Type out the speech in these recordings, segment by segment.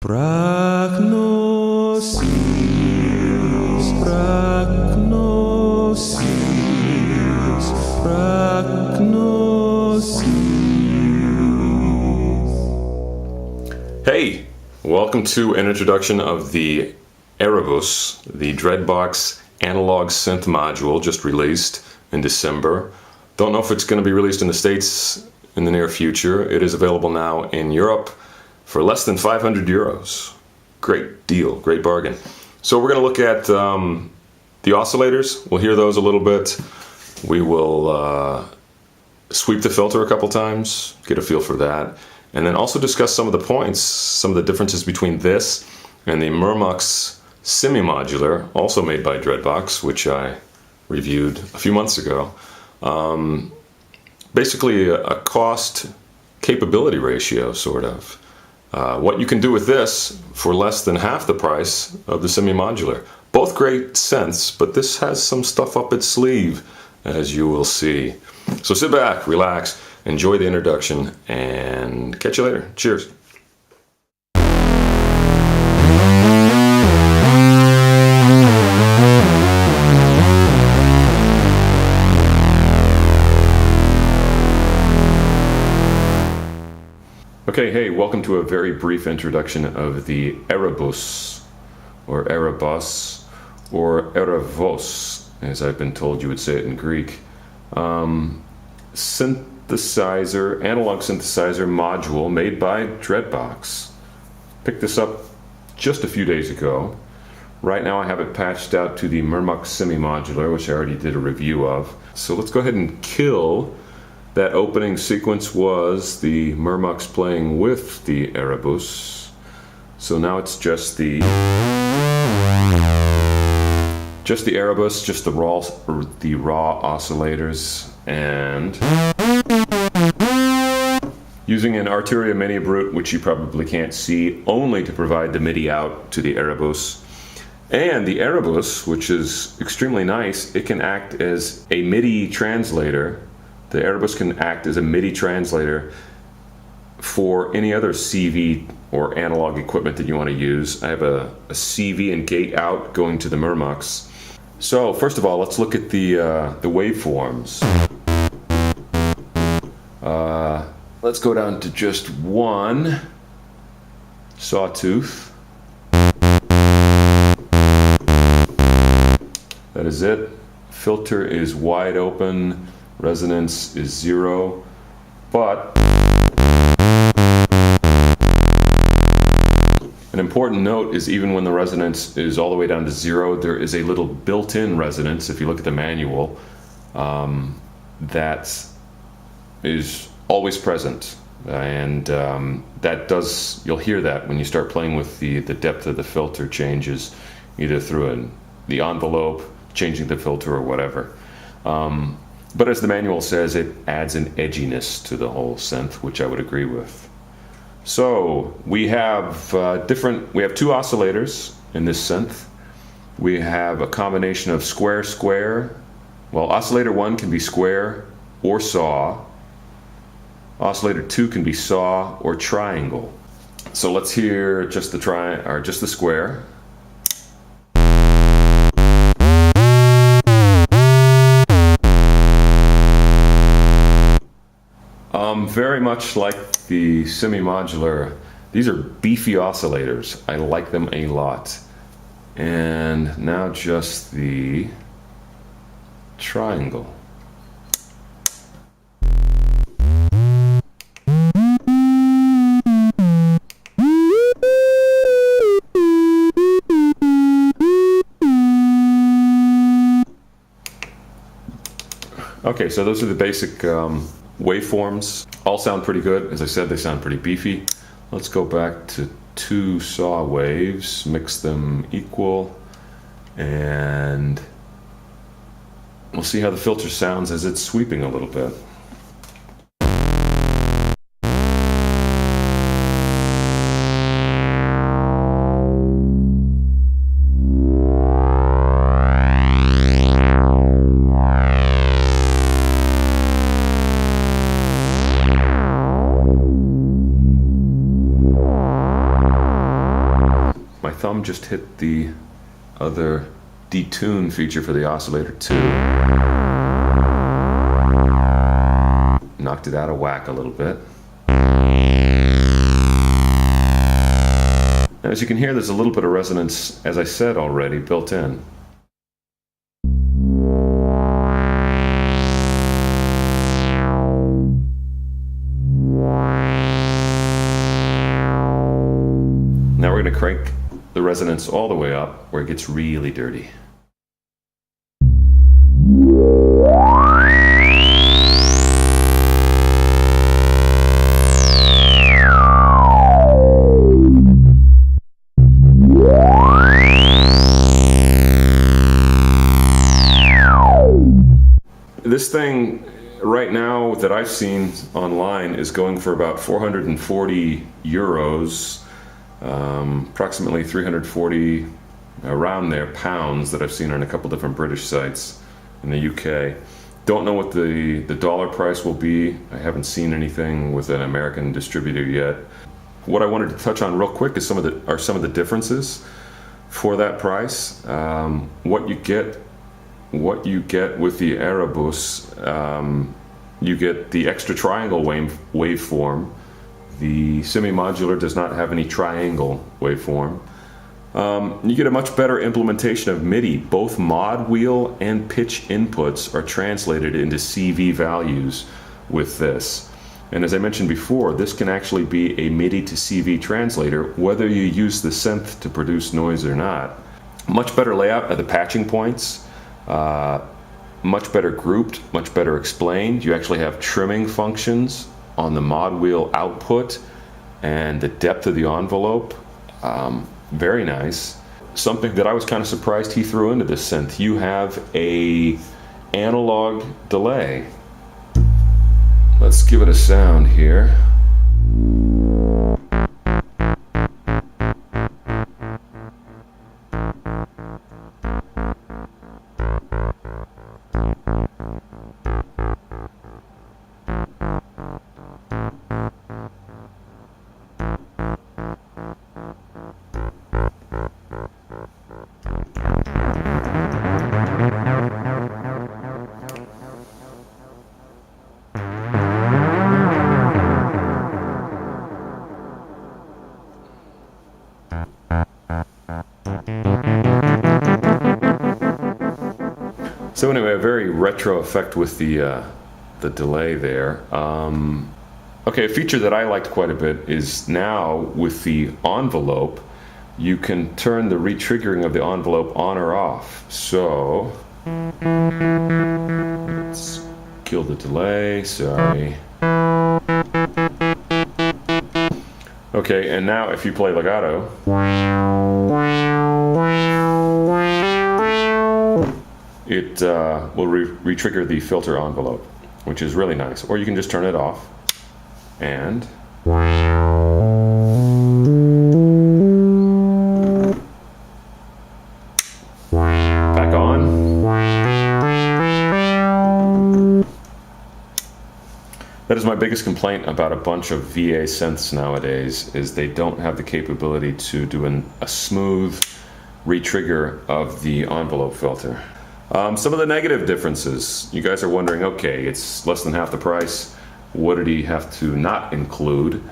Prognosis, prognosis, prognosis. Hey, welcome to an introduction of the Arabus, the Dreadbox analog synth module just released in December. Don't know if it's going to be released in the States in the near future. It is available now in Europe for less than 500 euros. Great deal, great bargain. So we're going to look at the oscillators. We'll hear those a little bit. We will sweep the filter a couple times, get a feel for that, and then also discuss some of the points, some of the differences between this and the Murmux Semi-Modular, also made by Dreadbox, which I reviewed a few months ago. Basically a cost capability ratio, sort of. What you can do with this for less than half the price of the Semi-Modular. Both great synths, but this has some stuff up its sleeve, as you will see. So sit back, relax, enjoy the introduction, and catch you later. Cheers. Okay, hey, welcome to a very brief introduction of the Arabus, or Arabus, or Erebus, as I've been told you would say it in Greek. Synthesizer, analog synthesizer module made by Dreadbox. Picked this up just a few days ago. Right now I have it patched out to the Murmux Semi-Modular, which I already did a review of. So let's go ahead and kill. That opening sequence was the Murmux playing with the Arabus. So now it's just the Arabus, just the raw oscillators, and using an Arturia Mini Brute, which you probably can't see, only to provide the MIDI out to the Arabus. And the Arabus, which is extremely nice, it can act as a MIDI translator. The Arabus can act as a MIDI translator for any other CV or analog equipment that you want to use. I have a CV and gate out going to the Murmux. So first of all, let's look at the waveforms. Let's go down to just one sawtooth. That is it. Filter is wide open. Resonance is 0, but an important note is even when the resonance is all the way down to 0, there is a little built-in resonance, if you look at the manual, that is always present. And you'll hear that when you start playing with the depth of the filter changes, either through the envelope, changing the filter, or whatever. But as the manual says, it adds an edginess to the whole synth, which I would agree with. So we have two oscillators in this synth. We have a combination of square. Well, oscillator 1 can be square or saw. Oscillator 2 can be saw or triangle. So let's hear just the square. Very much like the Semi-Modular, these are beefy oscillators. I like them a lot. And now just the triangle. Okay, so those are the basic waveforms. All sound pretty good. As I said, they sound pretty beefy. Let's go back to 2 saw waves, mix them equal, and we'll see how the filter sounds as it's sweeping a little bit. thumb just hit the other detune feature for the oscillator too. Knocked it out of whack a little bit. As you can hear, there's a little bit of resonance, as I said already, built in. Now we're going to crank the resonance all the way up where it gets really dirty. This thing right now that I've seen online is going for about 440 euros, approximately 340 around there pounds that I've seen on a couple different British sites in the UK. Don't know what the dollar price will be. I haven't seen anything with an American distributor yet. What I wanted to touch on real quick is some of the differences for that price. What you get with the Arabus, you get the extra triangle waveform. The Semi-Modular does not have any triangle waveform. You get a much better implementation of MIDI. Both mod wheel and pitch inputs are translated into CV values with this. And as I mentioned before, this can actually be a MIDI to CV translator, whether you use the synth to produce noise or not. Much better layout of the patching points. Much better grouped, much better explained. You actually have trimming functions on the mod wheel output and the depth of the envelope. Very nice. Something that I was kind of surprised he threw into this synth. You have a analog delay. Let's give it a sound here. So anyway, a very retro effect with the delay there. Okay, a feature that I liked quite a bit is now with the envelope, you can turn the retriggering of the envelope on or off. So let's kill the delay, sorry. Okay, and now if you play legato, it will re-trigger the filter envelope, which is really nice. Or you can just turn it off and back on. That is my biggest complaint about a bunch of VA synths nowadays, is they don't have the capability to do a smooth re-trigger of the envelope filter. Some of the negative differences. You guys are wondering, okay, it's less than half the price. What did he have to not include?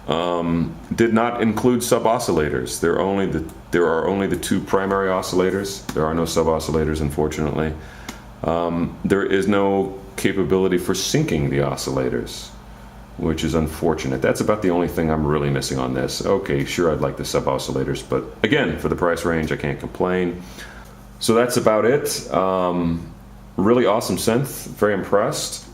Did not include sub-oscillators. There are only the two primary oscillators. There are no sub-oscillators, unfortunately. There is no capability for syncing the oscillators, which is unfortunate. That's about the only thing I'm really missing on this. Okay, sure, I'd like the sub-oscillators, but again, for the price range, I can't complain. So that's about it. Really awesome synth, very impressed.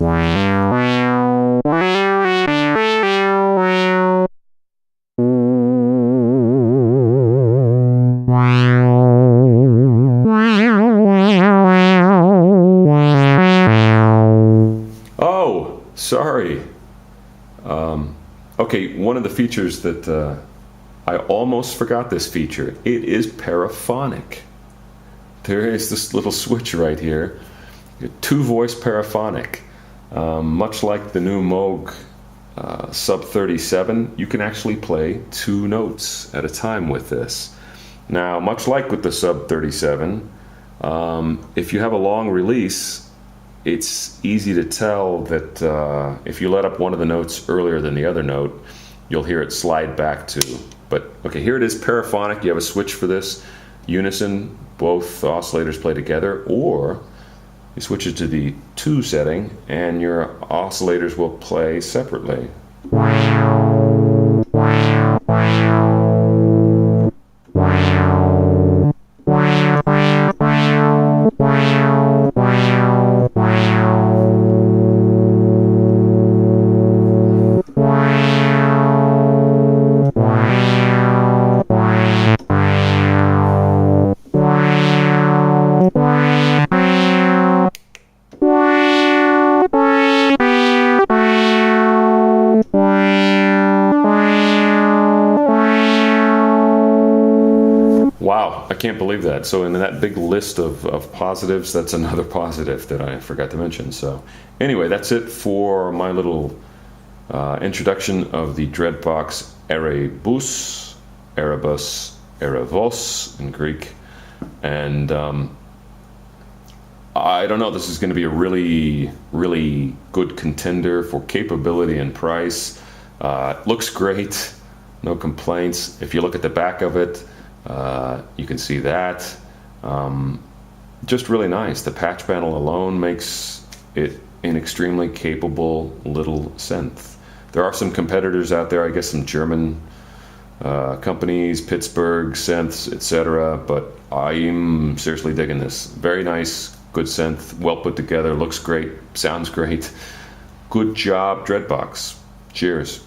Oh, sorry. Okay, one of the features that I almost forgot this feature. It is paraphonic. There is this little switch right here, two-voice paraphonic. Much like the new Moog Sub 37, you can actually play two notes at a time with this. Now, much like with the Sub 37, if you have a long release, it's easy to tell that if you let up one of the notes earlier than the other note, you'll hear it slide back to. But okay, here it is, paraphonic. You have a switch for this. Unison, both oscillators play together, or you switch it to the 2 setting and your oscillators will play separately. Wow, I can't believe that. So in that big list of positives, that's another positive that I forgot to mention. So anyway, that's it for my little introduction of the Dreadbox Erebus, Erebus in Greek. And I don't know, this is going to be a really, really good contender for capability and price. Looks great, no complaints. If you look at the back of it, you can see that. Just really nice. The patch panel alone makes it an extremely capable little synth. There are some competitors out there, I guess some German companies, Pittsburgh, Synths, etc. But I'm seriously digging this. Very nice, good synth, well put together, looks great, sounds great. Good job, Dreadbox. Cheers.